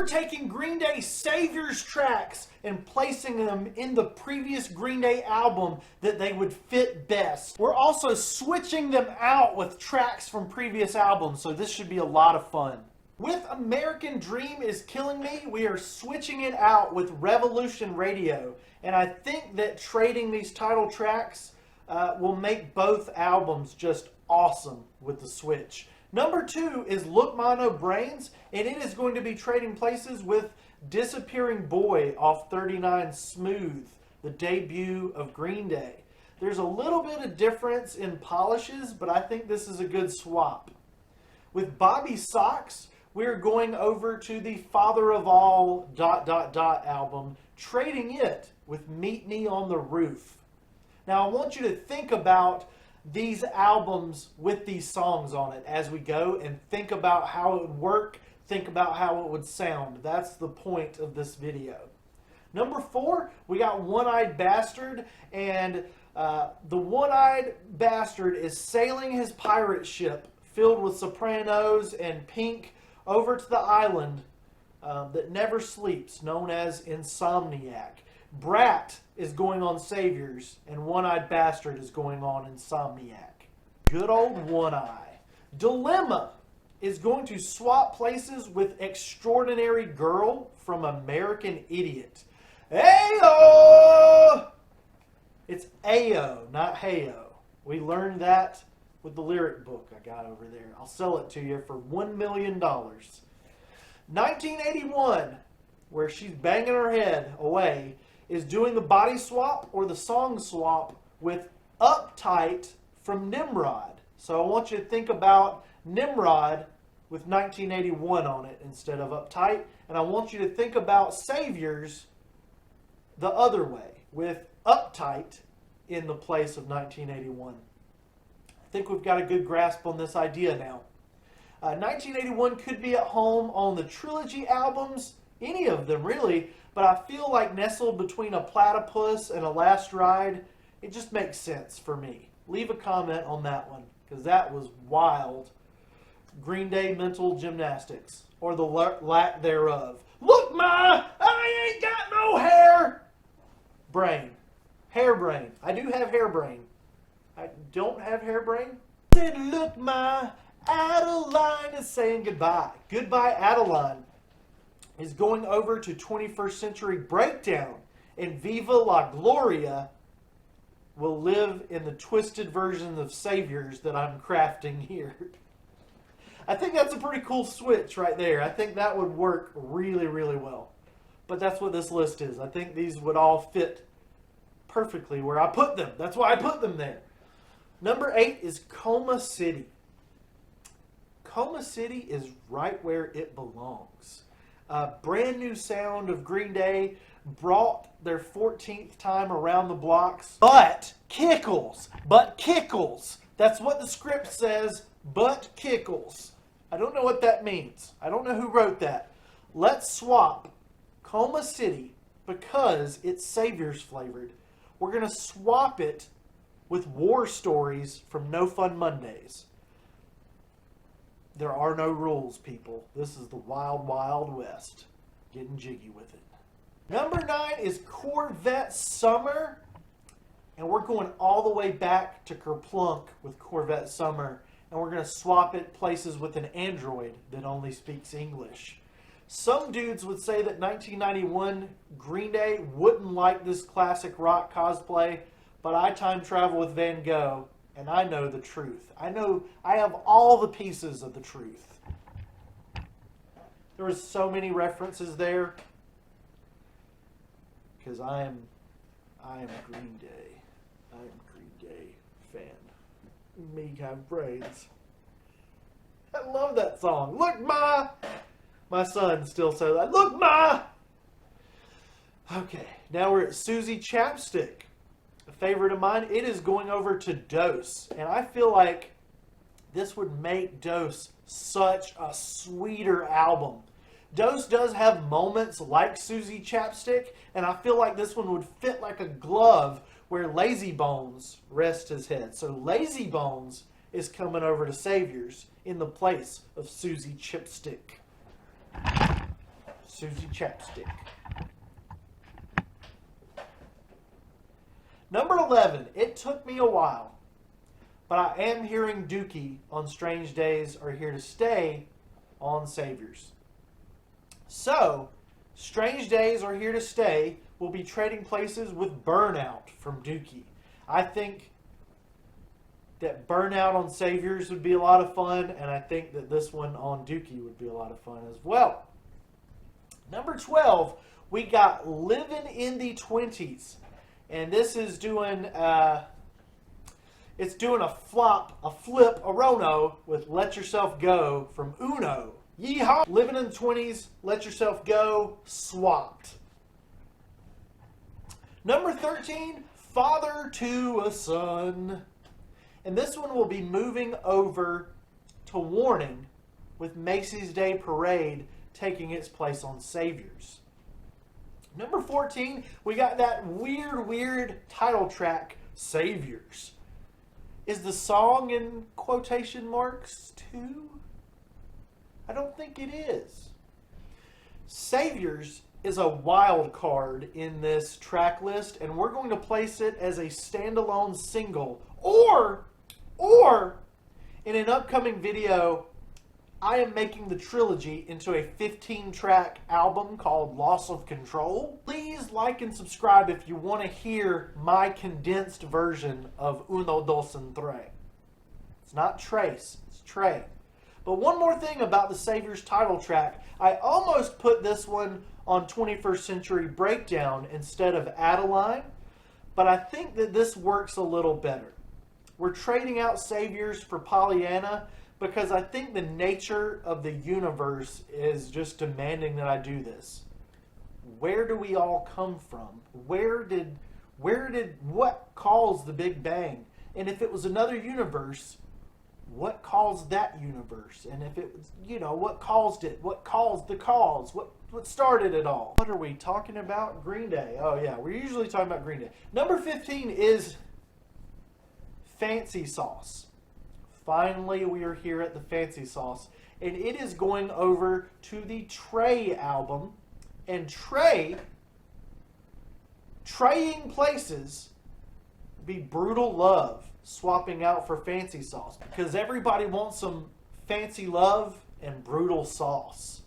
We're taking Green Day Saviors tracks and placing them in the previous Green Day album that they would fit best. We're also switching them out with tracks from previous albums, so this should be a lot of fun. With American Dream is Killing Me, we are switching it out with Revolution Radio, and I think that trading these title tracks will make both albums just awesome with the switch. Number 2 is Look Ma No Brains, and it is going to be trading places with Disappearing Boy off 39 Smooth, the debut of Green Day. There's a little bit of difference in polishes, but I think this is a good swap. With Bobby Socks, we're going over to the Father of All ... album, trading it with Meet Me on the Roof. Now I want you to think about these albums with these songs on it as we go, and think about how it would work, think about how it would sound. That's the point of this video. Number 4, we got One-Eyed Bastard, and the One-Eyed Bastard is sailing his pirate ship filled with sopranos and pink over to the island that never sleeps, known as Insomniac. Brat is going on Saviors, and One-Eyed Bastard is going on Insomniac. Good old One Eye. Dilemma is going to swap places with Extraordinary Girl from American Idiot. Ayo! It's Ayo, not Heyo. We learned that with the lyric book I got over there. I'll sell it to you for $1 million. 1981, where she's banging her head away, is doing the body swap or the song swap with Uptight from Nimrod. So I want you to think about Nimrod with 1981 on it instead of Uptight. And I want you to think about Saviors the other way, with Uptight in the place of 1981. I think we've got a good grasp on this idea now. 1981 could be at home on the Trilogy albums, any of them really, but I feel like nestled between a Platypus and a Last Ride, it just makes sense for me. Leave a comment on that one, because that was wild. Green Day mental gymnastics, or the lack thereof. Look, Ma, I ain't got no hair. Brain. Hair brain. I do have hair brain. I don't have hair brain. Said, look, Ma, Adeline is saying goodbye. Goodbye, Adeline is going over to 21st Century Breakdown, and Viva La Gloria will live in the twisted version of Saviors that I'm crafting here. I think that's a pretty cool switch right there. I think that would work really, really well. But that's what this list is. I think these would all fit perfectly where I put them. That's why I put them there. Number 8 is Coma City. Coma City is right where it belongs. Brand new sound of Green Day, brought their 14th time around the blocks. But Kickles. That's what the script says, but Kickles. I don't know what that means. I don't know who wrote that. Let's swap Coma City, because it's Saviors flavored. We're going to swap it with War Stories from No Fun Mondays. There are no rules, people. This is the wild, wild west. Getting jiggy with it. Number 9 is Corvette Summer. And we're going all the way back to Kerplunk with Corvette Summer. And we're going to swap it places with an android that only speaks English. Some dudes would say that 1991 Green Day wouldn't like this classic rock cosplay, but I time travel with Van Gogh, and I know the truth. I have all the pieces of the truth. There was so many references there, because I am Green Day. I am Green Day fan. Me have brains. I love that song. Look, Ma! My son still says that. Look, Ma! Okay, now we're at Susie Chapstick. A favorite of mine. It is going over to Dose. And I feel like this would make Dose such a sweeter album. Dose does have moments like Susie Chapstick, and I feel like this one would fit like a glove where Lazy Bones rests his head. So Lazy Bones is coming over to Saviors in the place of Susie Chapstick. Susie Chapstick. Number 11, it took me a while, but I am hearing Dookie on Strange Days Are Here to Stay on Saviors. So, Strange Days Are Here to Stay will be trading places with Burnout from Dookie. I think that Burnout on Saviors would be a lot of fun, and I think that this one on Dookie would be a lot of fun as well. Number 12, we got Living in the 20s. And this is doing, it's doing a flip, a Rono with Let Yourself Go from Uno. Yeehaw! Living in the 20s, Let Yourself Go, swapped. Number 13, Father to a Son. And this one will be moving over to Warning with Macy's Day Parade taking its place on Saviors. Number 14, we got that weird title track, Saviors. Is the song in quotation marks too? I don't think it is. Saviors is a wild card in this track list, and we're going to place it as a standalone single. Or in an upcoming video, I am making the trilogy into a 15-track album called Loss of Control. Please like and subscribe if you want to hear my condensed version of Uno, Dos, and Tres. It's not Trace, it's Trey. But one more thing about the Saviors title track. I almost put this one on 21st Century Breakdown instead of Adeline, but I think that this works a little better. We're trading out Saviors for Pollyanna, because I think the nature of the universe is just demanding that I do this. Where do we all come from? What caused the Big Bang? And if it was another universe, what caused that universe? And if it was, what caused it? What caused the cause? What started it all? What are we talking about? Green Day. Oh yeah, we're usually talking about Green Day. Number 15 is Fancy Sauce. Finally, we are here at the Fancy Sauce, and it is going over to the Trey album, and Treying places be Brutal Love, swapping out for Fancy Sauce, because everybody wants some fancy love and brutal sauce.